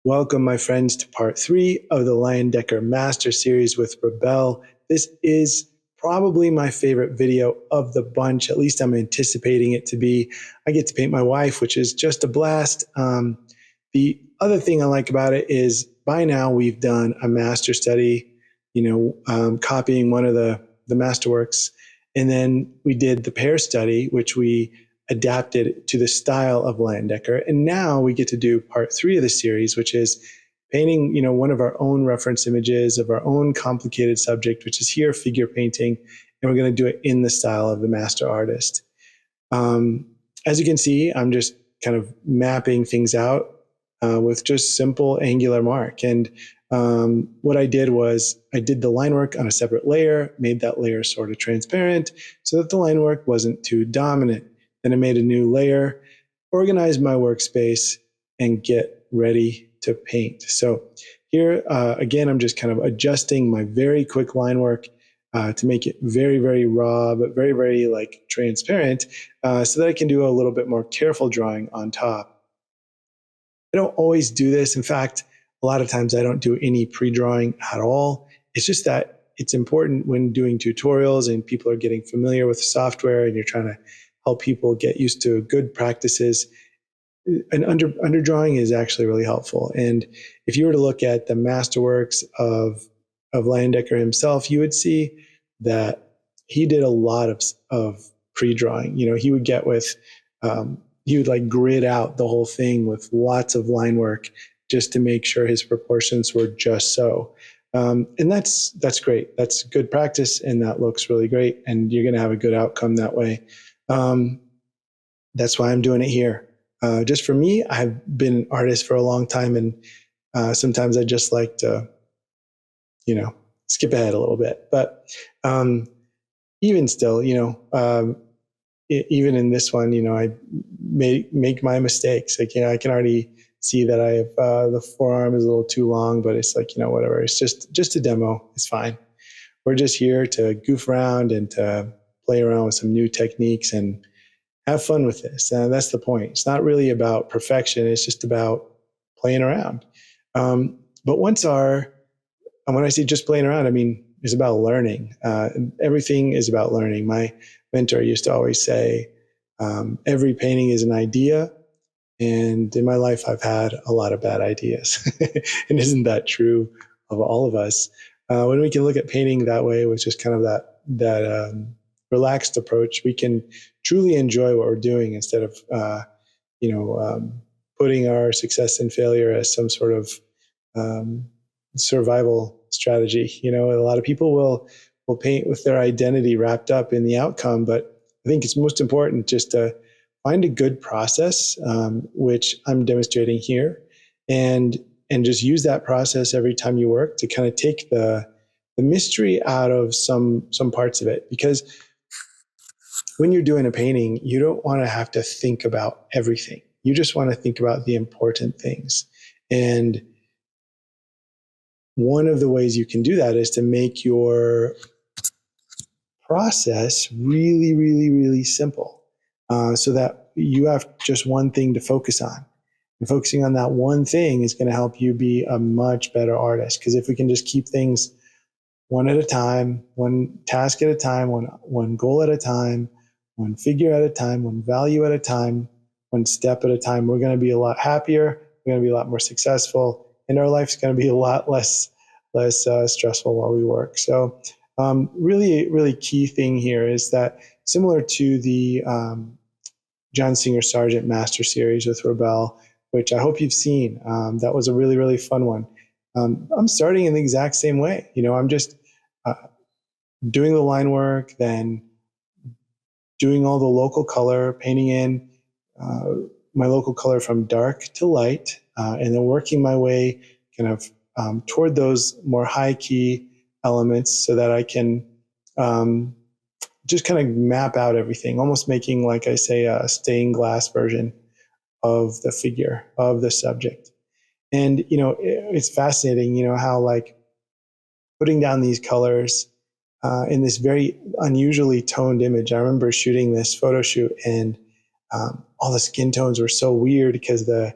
Welcome, my friends, to part 3 of the Leyendecker Master Series with Rebelle. This is probably my favorite video of the bunch. At least I'm anticipating it to be. I get to paint my wife, which is just a blast. The other thing I like about it is by now we've done a master study, copying one of the masterworks. And then we did the pair study, which we adapted to the style of Leyendecker. And now we get to do part 3 of the series, which is painting, one of our own reference images of our own complicated subject, which is here figure painting. And we're going to do it in the style of the master artist. As you can see, I'm just kind of mapping things out with just simple angular mark. And what I did was I did the line work on a separate layer, made that layer sort of transparent so that the line work wasn't too dominant. Then I made a new layer, organized my workspace, and get ready to paint. So here, again, I'm just kind of adjusting my very quick line work to make it very, very raw, but very, very transparent, so that I can do a little bit more careful drawing on top. I don't always do this. In fact, a lot of times I don't do any pre-drawing at all. It's just that it's important when doing tutorials and people are getting familiar with the software and you're trying to help people get used to good practices. An underdrawing is actually really helpful. And if you were to look at the masterworks of Leyendecker himself, you would see that he did a lot of pre-drawing. He would get with, he would grid out the whole thing with lots of line work just to make sure his proportions were just so. And that's great. That's good practice, and that looks really great. And you're going to have a good outcome that way. That's why I'm doing it here. Just for me, I've been an artist for a long time, and sometimes I just like to, skip ahead a little bit. But even still, even in this one, I make my mistakes. I can already see that I have the forearm is a little too long, but it's whatever. It's just a demo. It's fine. We're just here to goof around and to play around with some new techniques and have fun with this. And that's the point. It's not really about perfection. It's just about playing around. But when I say just playing around, I mean, it's about learning. Everything is about learning. My mentor used to always say, every painting is an idea. And in my life, I've had a lot of bad ideas. And isn't that true of all of us? When we can look at painting that way, which is kind of that relaxed approach, we can truly enjoy what we're doing instead of, putting our success and failure as some sort of survival strategy. A lot of people will paint with their identity wrapped up in the outcome, but I think it's most important just to find a good process, which I'm demonstrating here, and just use that process every time you work to kind of take the mystery out of some parts of it. Because when you're doing a painting, you don't want to have to think about everything. You just want to think about the important things. And one of the ways you can do that is to make your process really, really, really simple, so that you have just one thing to focus on. And focusing on that one thing is going to help you be a much better artist. Because if we can just keep things one at a time, one task at a time, one goal at a time, one figure at a time, one value at a time, one step at a time, we're going to be a lot happier. We're going to be a lot more successful, and our life's going to be a lot less stressful while we work. So really, really key thing here is that, similar to the John Singer Sargent Master Series with Rebelle, which I hope you've seen, that was a really, really fun one. I'm starting in the exact same way. I'm just doing the line work, then doing all the local color, painting in my local color from dark to light, and then working my way kind of toward those more high key elements so that I can just kind of map out everything, almost making, like I say, a stained glass version of the figure, of the subject. And, it's fascinating, how putting down these colors in this very unusually toned image. I remember shooting this photo shoot, and all the skin tones were so weird because the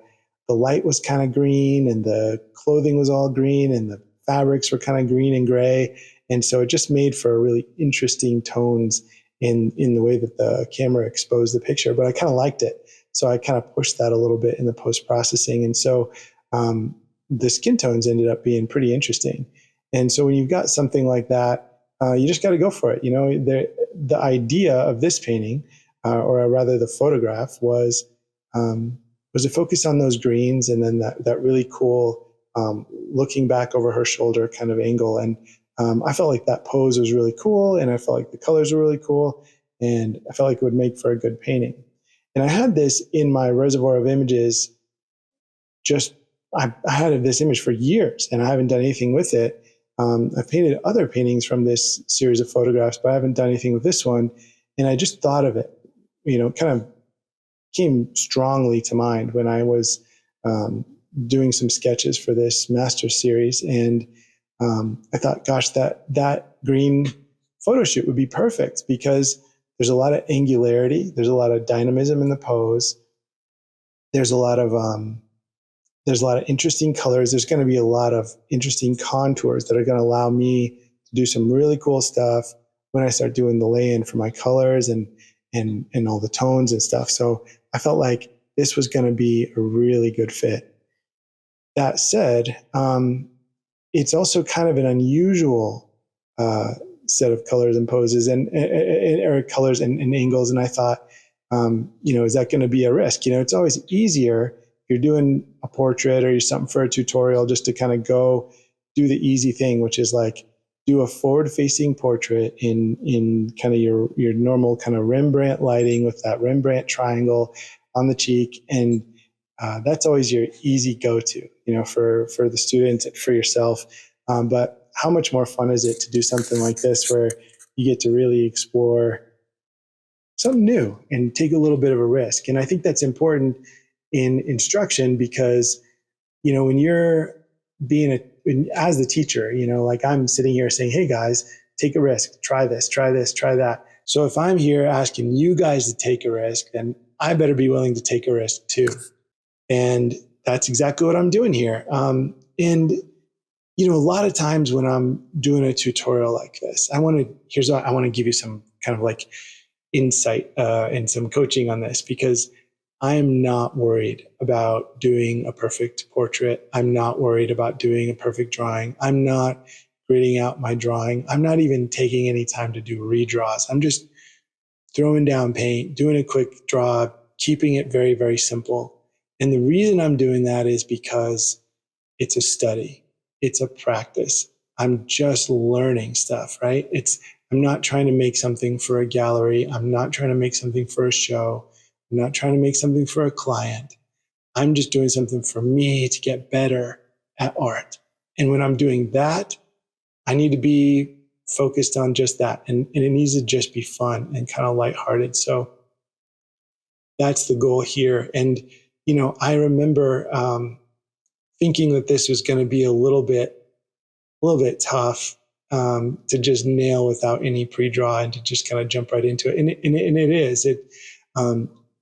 the light was kind of green and the clothing was all green and the fabrics were kind of green and gray. And so it just made for really interesting tones in the way that the camera exposed the picture, but I kind of liked it. So I kind of pushed that a little bit in the post-processing. And so the skin tones ended up being pretty interesting. And so when you've got something like that, you just got to go for it. You know, the idea of this painting, or rather the photograph, was to focus on those greens and then that really cool looking back over her shoulder kind of angle. And I felt like that pose was really cool, and I felt like the colors were really cool, and I felt like it would make for a good painting. And I had this in my reservoir of images. I had this image for years, and I haven't done anything with it. I've painted other paintings from this series of photographs, but I haven't done anything with this one. And I just thought of it, you know, kind of came strongly to mind when I was doing some sketches for this master series. And I thought, gosh, that green photo shoot would be perfect because there's a lot of angularity. There's a lot of dynamism in the pose. There's a lot of interesting colors. There's going to be a lot of interesting contours that are going to allow me to do some really cool stuff when I start doing the lay-in for my colors and all the tones and stuff. So I felt like this was going to be a really good fit. That said, it's also kind of an unusual set of colors and poses or colors and angles. And I thought, is that going to be a risk? You know, it's always easier if you're doing a portrait or you're something for a tutorial just to kind of go do the easy thing, which is like do a forward-facing portrait in kind of your normal kind of Rembrandt lighting with that Rembrandt triangle on the cheek. And that's always your easy go-to, you know, for the students and for yourself. But how much more fun is it to do something like this where you get to really explore something new and take a little bit of a risk? And I think that's important in instruction because, you know, when you're as the teacher, you know, like I'm sitting here saying, hey guys, take a risk, try this, try that. So if I'm here asking you guys to take a risk, then I better be willing to take a risk too. And that's exactly what I'm doing here. And, you know, a lot of times when I'm doing a tutorial like this, I want to give you some kind of like insight and some coaching on this, because I am not worried about doing a perfect portrait. I'm not worried about doing a perfect drawing. I'm not grading out my drawing. I'm not even taking any time to do redraws. I'm just throwing down paint, doing a quick draw, keeping it very, very simple. And the reason I'm doing that is because it's a study. It's a practice. I'm just learning stuff, right? I'm not trying to make something for a gallery. I'm not trying to make something for a show. I'm not trying to make something for a client. I'm just doing something for me to get better at art. And when I'm doing that, I need to be focused on just that. And it needs to just be fun and kind of lighthearted. So that's the goal here. And, you know, I remember thinking that this was going to be a little bit tough to just nail without any pre-draw and to just kind of jump right into it. And it is.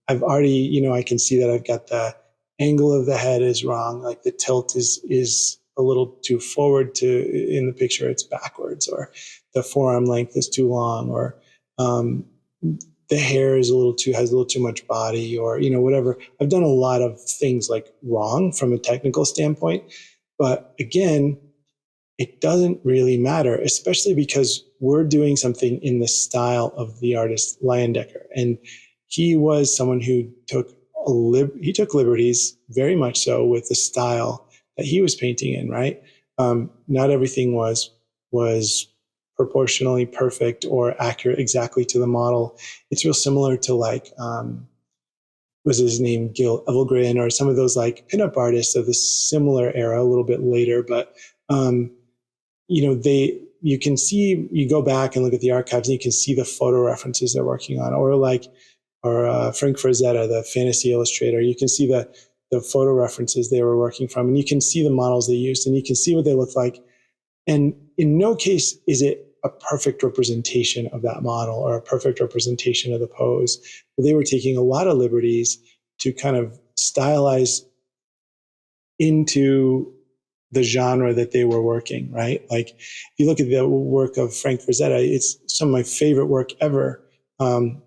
I've already, you know, I can see that I've got the angle of the head is wrong. Like the tilt is a little too forward in the picture, it's backwards, or the forearm length is too long, or the hair is has a little too much body, or, you know, whatever. I've done a lot of things like wrong from a technical standpoint, but again, it doesn't really matter, especially because we're doing something in the style of the artist Leyendecker. And he was someone who took liberties, very much so, with the style that he was painting in, right? Not everything was proportionally perfect or accurate exactly to the model. It's real similar to like, was his name Gil Evelgren, or some of those like pinup artists of this similar era, a little bit later. But, you know, you can see, you go back and look at the archives and you can see the photo references they're working on, or Frank Frazetta, the fantasy illustrator. You can see the photo references they were working from, and you can see the models they used, and you can see what they look like. And in no case is it a perfect representation of that model or a perfect representation of the pose. But they were taking a lot of liberties to kind of stylize into the genre that they were working, right? Like if you look at the work of Frank Frazetta, it's some of my favorite work ever. And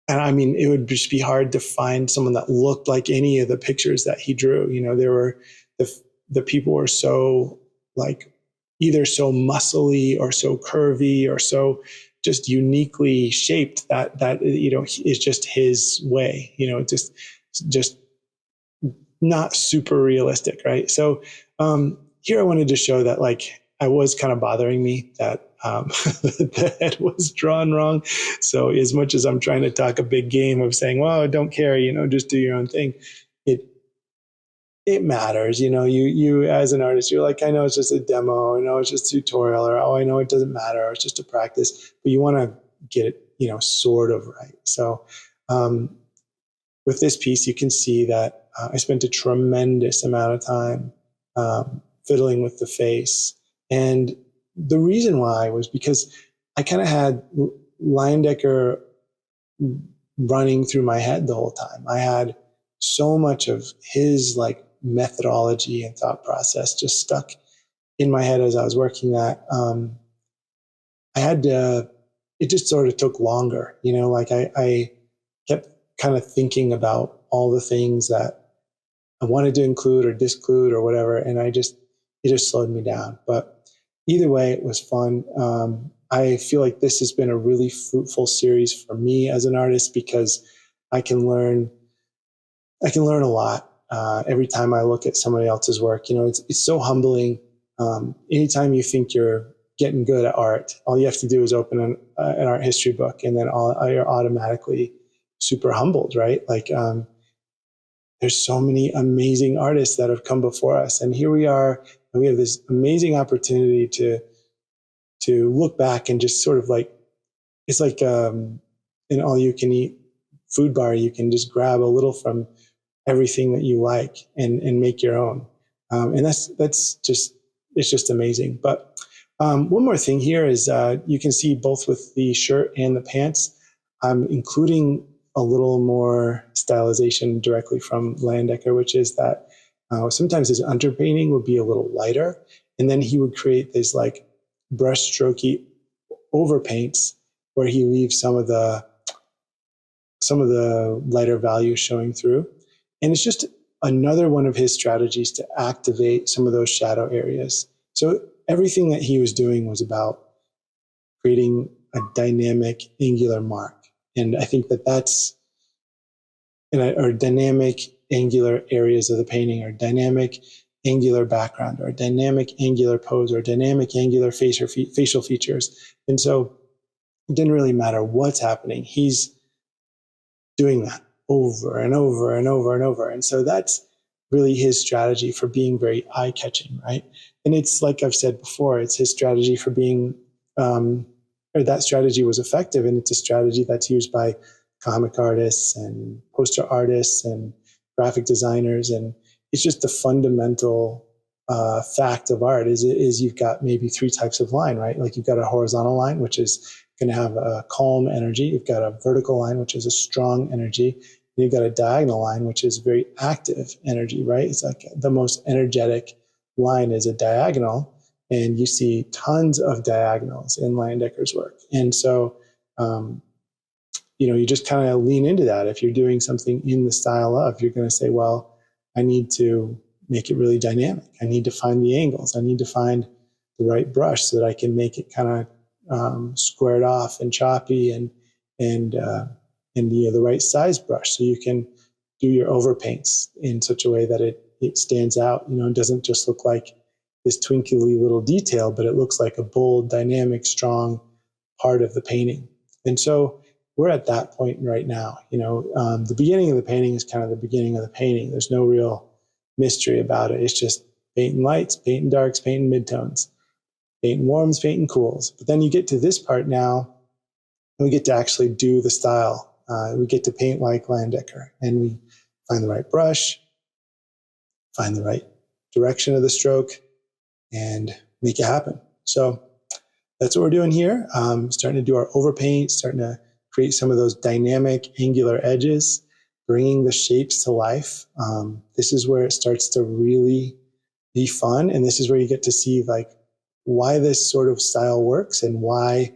I mean, it would just be hard to find someone that looked like any of the pictures that he drew. You know, there were the people were so like either so muscly or so curvy or so just uniquely shaped that you know is just his way. You know, just not super realistic, right? So here I wanted to show that like I was kind of bothering me that the head was drawn wrong. So as much as I'm trying to talk a big game of saying, well, don't care, you know, just do your own thing, it matters. You know, you as an artist, you're like, I know it's just a demo, I know it's just a tutorial, or oh, I know it doesn't matter, or it's just a practice, but you want to get it, you know, sort of right. So with this piece, you can see that I spent a tremendous amount of time fiddling with the face. And the reason why was because I kind of had Leyendecker running through my head the whole time. I had so much of his like methodology and thought process just stuck in my head as I was working that. I had to, it just sort of took longer, you know, like I kept kind of thinking about all the things that I wanted to include or disclude or whatever. And it just slowed me down. But either way, it was fun. I feel like this has been a really fruitful series for me as an artist because I can learn a lot every time I look at somebody else's work. You know, it's so humbling. Anytime you think you're getting good at art, all you have to do is open an art history book, and then you're automatically super humbled, right? Like there's so many amazing artists that have come before us, and here we are, and we have this amazing opportunity to look back and just sort of like, it's like an all-you-can-eat food bar. You can just grab a little from everything that you like and make your own, and that's just, it's just amazing. But one more thing here is you can see both with the shirt and the pants, I'm including a little more stylization directly from Leyendecker, which is that sometimes his underpainting would be a little lighter, and then he would create these like brush strokey overpaints where he leaves some of the lighter values showing through. And it's just another one of his strategies to activate some of those shadow areas. So everything that he was doing was about creating a dynamic angular mark. And I think that's, or dynamic angular areas of the painting, or dynamic angular background, or dynamic angular pose, or dynamic angular facial features. And so it didn't really matter what's happening. He's doing that over and over and over and over. And so that's really his strategy for being very eye-catching, right? And it's like I've said before, it's his strategy for being, or that strategy was effective, and it's a strategy that's used by comic artists and poster artists and graphic designers. And it's just the fundamental fact of art is you've got maybe three types of line, right? Like you've got a horizontal line, which is going to have a calm energy. You've got a vertical line, which is a strong energy. And you've got a diagonal line, which is very active energy, right? It's like the most energetic line is a diagonal. And you see tons of diagonals in Leyendecker's work. And so, you know, you just kind of lean into that. If you're doing something in the style of, you're going to say, well, I need to make it really dynamic. I need to find the angles. I need to find the right brush so that I can make it kind of squared off and choppy and you know, the right size brush so you can do your overpaints in such a way that it stands out. You know, it doesn't just look like this twinkly little detail, but it looks like a bold, dynamic, strong part of the painting. And so we're at that point right now. You know, the beginning of the painting is kind of the beginning of the painting. There's no real mystery about it. It's just painting lights, painting darks, painting midtones, painting warms, painting cools. But then you get to this part now, and we get to actually do the style. We get to paint like Leyendecker, and we find the right brush, find the right direction of the stroke, and make it happen. So that's what we're doing here. Starting to do our overpaint, starting to create some of those dynamic angular edges. bringing the shapes to life. This is where it starts to really be fun. And this is where you get to see like why this sort of style works and why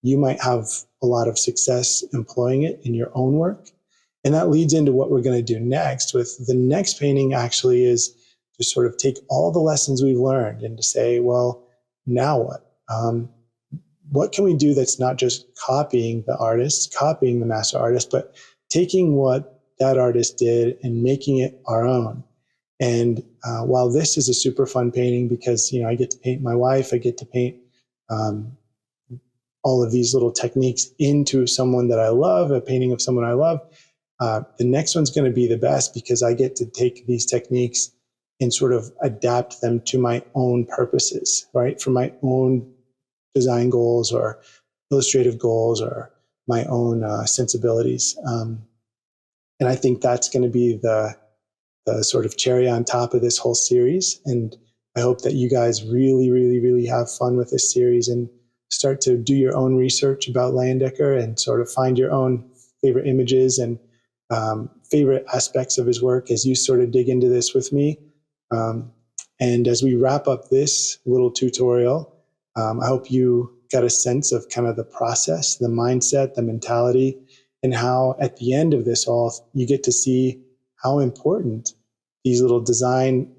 you might have a lot of success employing it in your own work. And that leads into what we're going to do next. With the next painting actually is to sort of take all the lessons we've learned and to say, well, now what? What can we do that's not just copying the artist, copying the master artist, but taking what that artist did and making it our own? And while this is a super fun painting because, you know, I get to paint my wife, I get to paint all of these little techniques into someone that I love, a painting of someone I love. The next one's going to be the best because I get to take these techniques and sort of adapt them to my own purposes, right? For my own design goals or illustrative goals or my own sensibilities. And I think that's going to be the sort of cherry on top of this whole series. And I hope that you guys really, really, really have fun with this series and start to do your own research about Leyendecker and sort of find your own favorite images and favorite aspects of his work as you sort of dig into this with me. And as we wrap up this little tutorial, I hope you got a sense of kind of the process, the mindset, the mentality, and how at the end of this all, you get to see how important these little design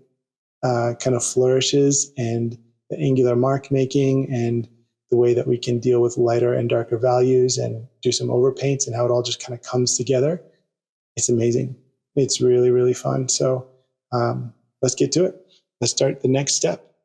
kind of flourishes and the angular mark making and the way that we can deal with lighter and darker values and do some overpaints and how it all just kind of comes together. It's amazing. It's really, really fun. So let's get to it. Let's start the next step.